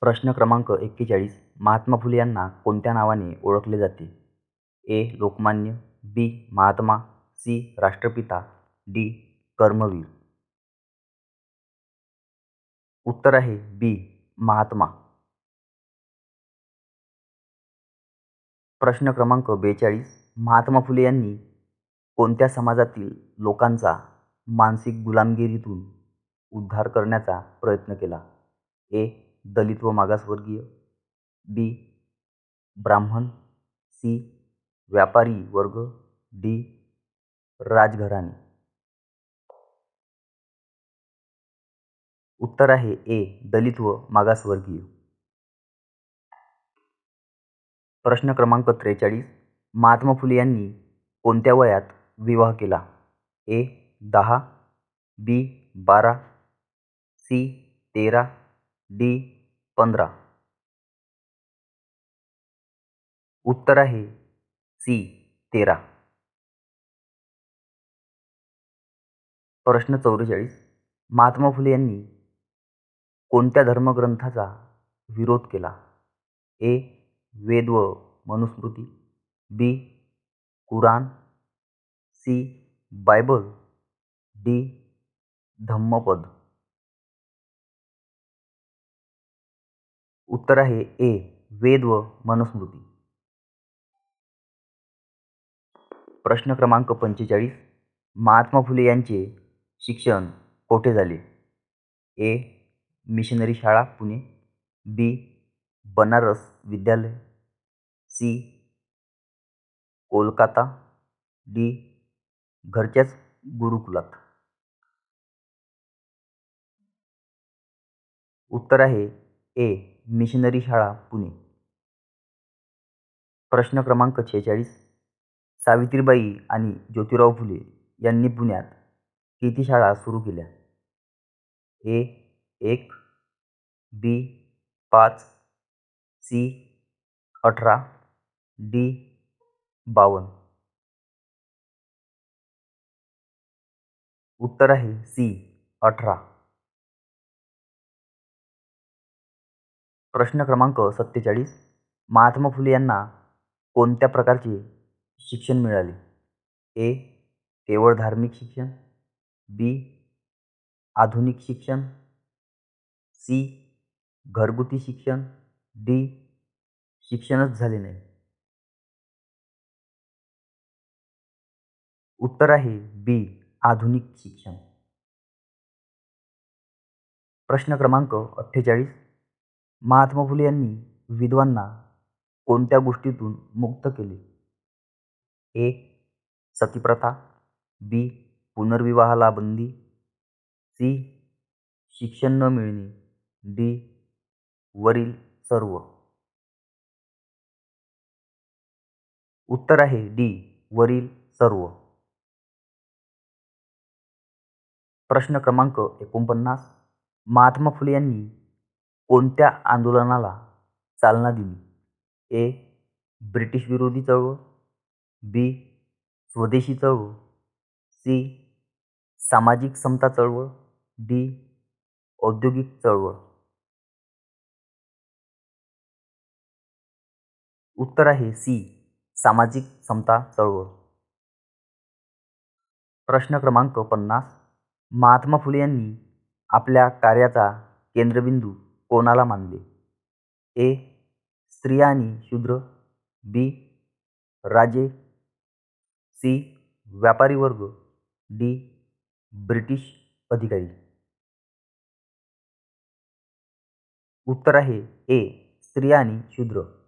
प्रश्न क्रमांक 41. महात्मा फुले यांना कोणत्या नावाने ओळखले जाते? ए. लोकमान्य, बी. महात्मा, सी. राष्ट्रपिता, डी. कर्मवीर. उत्तर आहे बी. महात्मा. प्रश्न क्रमांक 42. महात्मा फुले यांनी कोणत्या समाजातील लोकांचा मानसिक गुलामगिरीतून उद्धार करण्याचा प्रयत्न केला? ए. दलित व मागासवर्गीय, बी. ब्राह्मण, सी. व्यापारी वर्ग, डी. राजघराणे. उत्तर आहे ए. दलित व मागासवर्गीय. प्रश्न क्रमांक 43. महात्मा फुले यांनी कोणत्या वयात विवाह केला? ए. 10, बी. 12, सी. 13, डी. 15. उत्तर आहे सी. 13. प्रश्न 44. महात्मा फुले यांनी कोणत्या धर्मग्रंथाचा विरोध केला? ए. वेद व Manusmriti, B. Quran, C. Bible, D. Dhammapada. उत्तर आहे ए. वेद व मनुस्मृती. प्रश्न क्रमांक 45. महात्मा फुले यांचे शिक्षण कोठे झाले? ए. मिशनरी शाळा पुणे, बी. बनारस विद्यालय, सी. कोलकाता, डी. घरच्याच गुरुकुलात. उत्तर आहे ए. मिशनरी शाळा पुणे. प्रश्न क्रमांक 46. सावित्रीबाई आणि ज्योतिराव फुले यांनी पुण्यात किती शाळा सुरू केल्या? ए. 1, बी. 5, सी. 18, डी. 52. उत्तर आहे सी. 18. प्रश्न क्रमांक 47. महात्मा फुले यांना कोणत्या प्रकारचे शिक्षण मिळाले? ए. केवळ धार्मिक शिक्षण, बी. आधुनिक शिक्षण, सी. घरगुती शिक्षण, डी. शिक्षणच झाले नाही. उत्तर आहे बी. आधुनिक शिक्षण. प्रश्न क्रमांक 48. महात्मा फुले यांनी विधवांना कोणत्या गोष्टीतून मुक्त केले? ए. सतीप्रथा, बी. पुनर्विवाहाला बंदी, सी. शिक्षण न मिळणे, डी. वरील सर्व. उत्तर आहे डी. वरील सर्व. प्रश्न क्रमांक 49. महात्मा फुले यांनी कोणत्या आंदोलनाला चालना दिली? ए. ब्रिटिश विरोधी चळवळ, बी. स्वदेशी चळवळ, सी. सामाजिक समता चळवळ, डी. औद्योगिक चळवळ. उत्तर आहे सी. सामाजिक समता चळवळ. प्रश्न क्रमांक 50. महात्मा फुले यांनी आपल्या कार्याचा केंद्रबिंदू कोणाला मानले? ए. स्त्रिया आणि शूद्र, बी. राजे, सी. व्यापारी वर्ग, डी. ब्रिटिश अधिकारी. उत्तर आहे ए. स्त्रिया आणि शूद्र.